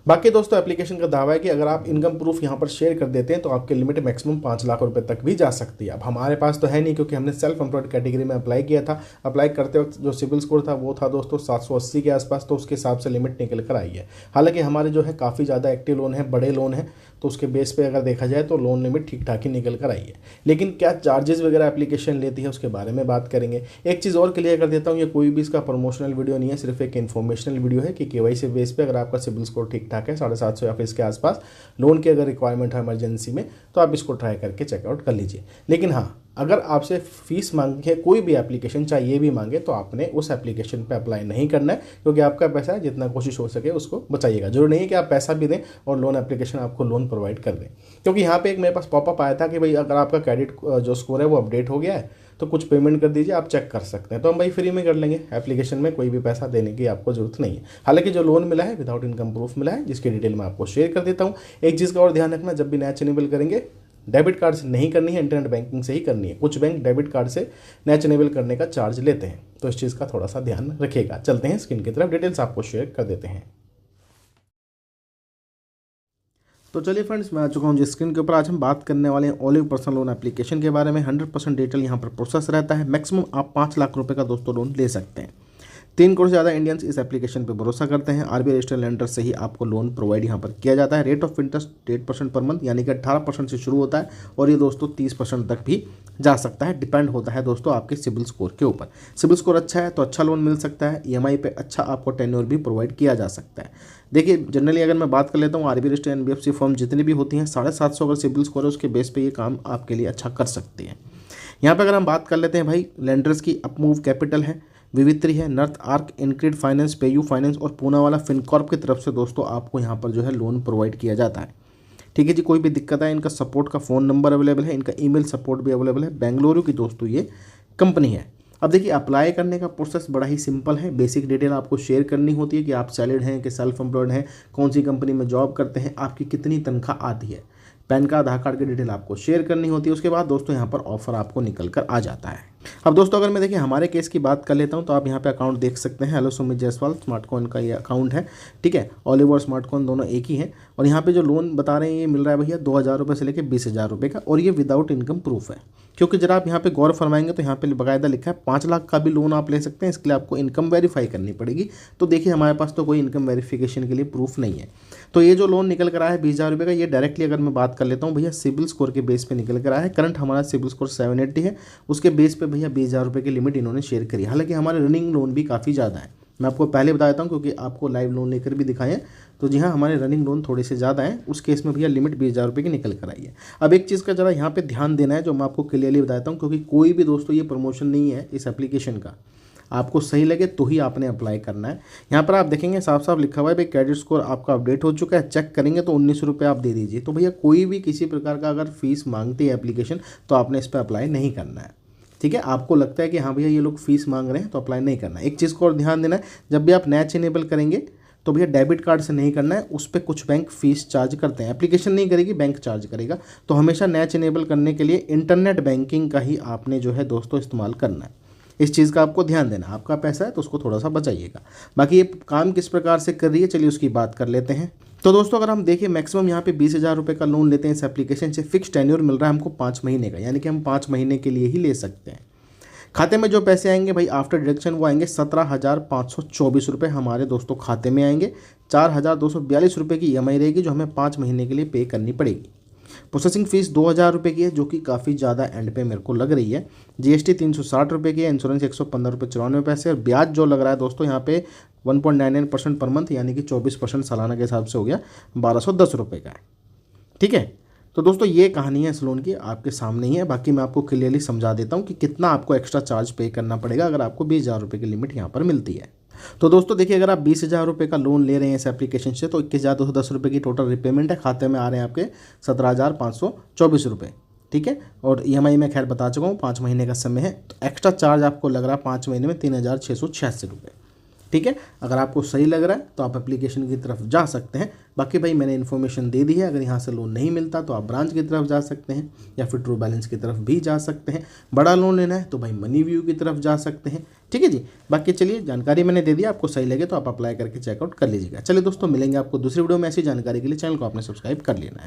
बाकी दोस्तों एप्लीकेशन का दावा है कि अगर आप इनकम प्रूफ यहाँ पर शेयर कर देते हैं तो आपकी लिमिट मैक्सिमम 5 लाख रुपए तक भी जा सकती है। अब हमारे पास तो है नहीं, क्योंकि हमने सेल्फ एम्प्लॉयड कैटेगरी में अप्लाई किया था। अप्लाई करते वक्त जो सिविल स्कोर था वो था दोस्तों 780 के आसपास, तो उसके हिसाब से लिमिट निकल कर आई है। हालांकि हमारे जो है काफ़ी ज़्यादा एक्टिव लोन है, बड़े लोन है, तो उसके बेस पे अगर देखा जाए तो लोन लिमिट ठीक ठाक ही निकल कर आई है। लेकिन क्या चार्जेस वगैरह एप्लीकेशन लेती है उसके बारे में बात करेंगे। एक चीज़ और क्लियर कर देता हूँ, ये कोई भी इसका प्रमोशनल वीडियो नहीं है, सिर्फ एक इन्फॉर्मेशनल वीडियो है कि केवाईसी बेस पे अगर आपका सिविल स्कोर ठीक ठाक है 750 या फिर इसके आसपास, लोन की अगर रिक्वायरमेंट है इमरजेंसी में, तो आप इसको ट्राई करके चेकआउट कर लीजिए। लेकिन हाँ, अगर आपसे फीस मांगे कोई भी एप्लीकेशन, चाहे ये भी मांगे, तो आपने उस एप्लीकेशन पे अप्लाई नहीं करना है, क्योंकि आपका पैसा है, जितना कोशिश हो सके उसको बचाइएगा। जरूर नहीं है कि आप पैसा भी दें और लोन एप्लीकेशन आपको लोन प्रोवाइड कर दें। क्योंकि यहाँ पे एक मेरे पास पॉपअप आया था कि भाई अगर आपका क्रेडिट जो स्कोर है वो अपडेट हो गया है तो कुछ पेमेंट कर दीजिए, आप चेक कर सकते हैं। तो हम भाई फ्री में कर लेंगे, एप्लीकेशन में कोई भी पैसा देने की आपको जरूरत नहीं है। हालांकि जो लोन मिला है विदाउट इनकम प्रूफ मिला है, जिसकी डिटेल मैं आपको शेयर कर देता हूँ। एक चीज़ का और ध्यान रखना, जब भी नैच इनेबल करेंगे डेबिट कार्ड से नहीं करनी है, इंटरनेट बैंकिंग से ही करनी है। कुछ बैंक डेबिट कार्ड से नैच इनेबल करने का चार्ज लेते हैं, तो इस चीज़ का थोड़ा सा ध्यान रखिएगा। चलते हैं स्क्रीन की तरफ, डिटेल्स आपको शेयर कर देते हैं। तो चलिए फ्रेंड्स, मैं आ चुका हूँ जिस स्क्रीन के ऊपर। आज हम बात करने वाले हैं ओलिव पर्सनल लोन एप्लीकेशन के बारे में। 100% डिटेल यहाँ पर प्रोसेस रहता है। मैक्सिमम आप 5 लाख रुपए का दोस्तों लोन ले सकते हैं। 3 करोड़ से ज़्यादा इंडियंस इस एप्लीकेशन पे भरोसा करते हैं। आरबीआई रजिस्टर्ड लेंडर से ही आपको लोन प्रोवाइड यहाँ पर किया जाता है। Rate of interest 8% per month, यानी कि 18% से शुरू होता है और ये दोस्तों 30% तक भी जा सकता है। डिपेंड होता है दोस्तों आपके सिबिल स्कोर के ऊपर। सिबिल स्कोर अच्छा है तो अच्छा लोन मिल सकता है। ईएमआई पे अच्छा आपको टेन्योर भी प्रोवाइड किया जा सकता है। देखिए, जनरली अगर मैं बात कर लेता हूँ, आरबीआई रजिस्टर्ड एनबीएफसी फर्म जितनी भी होती हैं, 750 अगर सिबिल स्कोर है उसके बेस पे ये काम आपके लिए अच्छा कर सकती है। यहाँ पे अगर हम बात कर लेते हैं भाई लेंडर्स की, अपमूव कैपिटल है, विवित्री है, North Arc, InCred finance, PayU finance और पूना वाला फिनकॉर्प की तरफ से दोस्तों आपको यहाँ पर जो है लोन प्रोवाइड किया जाता है। ठीक है जी, कोई भी दिक्कत है, इनका सपोर्ट का फ़ोन नंबर अवेलेबल है, इनका ईमेल सपोर्ट भी अवेलेबल है। बेंगलुरु की दोस्तों ये कंपनी है। अब देखिए, अप्लाई करने का प्रोसेस बड़ा ही सिंपल है। बेसिक डिटेल आपको शेयर करनी होती है कि आप सैलरीड हैं कि सेल्फ एम्प्लॉयड हैं, कौन सी कंपनी में जॉब करते हैं, आपकी कितनी तनख्वाह आती है, पैन कार्ड आधार कार्ड की डिटेल आपको शेयर करनी होती है। उसके बाद दोस्तों यहाँ पर ऑफर आपको निकल कर आ जाता है। अब दोस्तों अगर मैं देखिए हमारे केस की बात कर लेता हूँ, तो आप यहाँ पे अकाउंट देख सकते हैं। हेलो सुमित जायसवाल स्मार्टकॉइन का ये अकाउंट है। ठीक है, ऑलिव और स्मार्टकॉइन दोनों एक ही है। और यहाँ पे जो लोन बता रहे हैं ये मिल रहा है भैया 2,000 रुपये से लेकर 20,000 रुपये का, और ये विदाउट इनकम प्रूफ है। क्योंकि जरा आप यहाँ पे गौर फरमाएंगे तो यहाँ पे बाकायदा लिखा है 5 लाख का भी लोन आप ले सकते हैं। इसके लिए आपको इनकम वेरीफाई करनी पड़ेगी। तो देखिए हमारे पास तो कोई इनकम वेरिफिकेशन के लिए प्रूफ नहीं है। तो ये जो लोन निकल कर आया है 20,000 रुपये का, ये डायरेक्टली अगर मैं बात कर लेता हूँ भैया सिबिल स्कोर के बेस पे निकल कर आया है। करंट हमारा सिबिल स्कोर 780 है, उसके बेस पे भैया 20,000 रुपये की लिमिट इन्होंने शेयर करी। हालांकि हमारे रनिंग लोन भी काफ़ी ज़्यादा है, मैं आपको पहले बता देता हूँ, क्योंकि आपको लाइव लोन लेकर भी दिखाएं। तो जी हाँ, हमारे रनिंग लोन थोड़े से ज़्यादा हैं। उस केस में भैया लिमिट 20,000 रुपये की निकल कर आई है। अब एक चीज़ का जरा यहाँ पे ध्यान देना है, जो मैं आपको क्लियरली बताता हूँ, क्योंकि कोई भी दोस्तों ये प्रमोशन नहीं है इस एप्लीकेशन का। आपको सही लगे तो ही आपने अप्लाई करना है। यहाँ पर आप देखेंगे साफ साफ लिखा हुआ है भाई क्रेडिट स्कोर आपका अपडेट हो चुका है, चेक करेंगे तो 19 रुपये आप दे दीजिए। तो भैया कोई भी किसी प्रकार का अगर फीस मांगती है एप्लीकेशन, तो आपने इस पर अप्लाई नहीं करना है। ठीक है, आपको लगता है कि हाँ भैया ये लोग फीस मांग रहे हैं तो अप्लाई नहीं करना है। एक चीज़ को और ध्यान देना है, जब भी आप नैच इनेबल करेंगे तो भैया डेबिट कार्ड से नहीं करना है। उस पर कुछ बैंक फीस चार्ज करते हैं, एप्लीकेशन नहीं करेगी, बैंक चार्ज करेगा। तो हमेशा नैच इनेबल करने के लिए इंटरनेट बैंकिंग का ही आपने जो है दोस्तों इस्तेमाल करना है। इस चीज़ का आपको ध्यान देना, आपका पैसा है तो उसको थोड़ा सा बचाइएगा। बाकी ये काम किस प्रकार से कर रही है, चलिए उसकी बात कर लेते हैं। तो दोस्तों अगर हम देखें मैक्सिमम यहाँ पे 20,000 रुपये का लोन लेते हैं इस एप्लीकेशन से। फिक्स टेन्योर मिल रहा है हमको 5 महीने का, यानी कि हम 5 महीने के लिए ही ले सकते हैं। खाते में जो पैसे आएंगे भाई आफ्टर डिडक्शन वो आएंगे 17,524 रुपये हमारे दोस्तों खाते में आएंगे। 4,242 रुपये की ईएमआई रहेगी जो हमें 5 महीने के लिए पे करनी पड़ेगी। प्रोसेसिंग फीस 2,000 रुपये की है, जो कि काफ़ी ज़्यादा एंड पे मेरे को लग रही है। जीएसटी 360 रुपये की है, इंश्योरेंस 115 रुपये 94 पैसे, और ब्याज जो लग रहा है दोस्तों यहाँ पे 1.99% पर मंथ, यानी कि 24% सालाना के हिसाब से हो गया 1,210 रुपये का है। ठीक है, तो दोस्तों ये कहानी है इस लोन की, आपके सामने ही है। बाकी मैं आपको क्लियरली समझा देता हूँ कि कितना आपको एक्स्ट्रा चार्ज पे करना पड़ेगा अगर आपको 20,000 रुपये की लिमिट यहाँ पर मिलती है। तो दोस्तों देखिए, अगर आप 20,000 रुपये का लोन ले रहे हैं इस एप्लीकेशन से, तो 21,210 रुपये की टोटल रिपेमेंट है। खाते में आ रहे हैं आपके 17,524 रुपये। ठीक है, और ईएमआई में खैर बता चुका हूँ 5 महीने का समय है। तो एक्स्ट्रा चार्ज आपको लग रहा है 5 महीने में 3,686 रुपये। ठीक है, अगर आपको सही लग रहा है तो आप एप्लीकेशन की तरफ जा सकते हैं। बाकी भाई मैंने इन्फॉर्मेशन दे दी है, अगर यहाँ से लोन नहीं मिलता तो आप ब्रांच की तरफ जा सकते हैं या फिर ट्रू बैलेंस की तरफ भी जा सकते हैं। बड़ा लोन लेना है तो भाई मनी व्यू की तरफ जा सकते हैं। ठीक है जी, बाकी चलिए जानकारी मैंने दे दी, आपको सही लगे तो आप अप्लाई करके चेकआउट कर लीजिएगा। चलिए दोस्तों, मिलेंगे आपको दूसरी वीडियो में। ऐसी जानकारी के लिए चैनल को आपने सब्सक्राइब कर लेना है।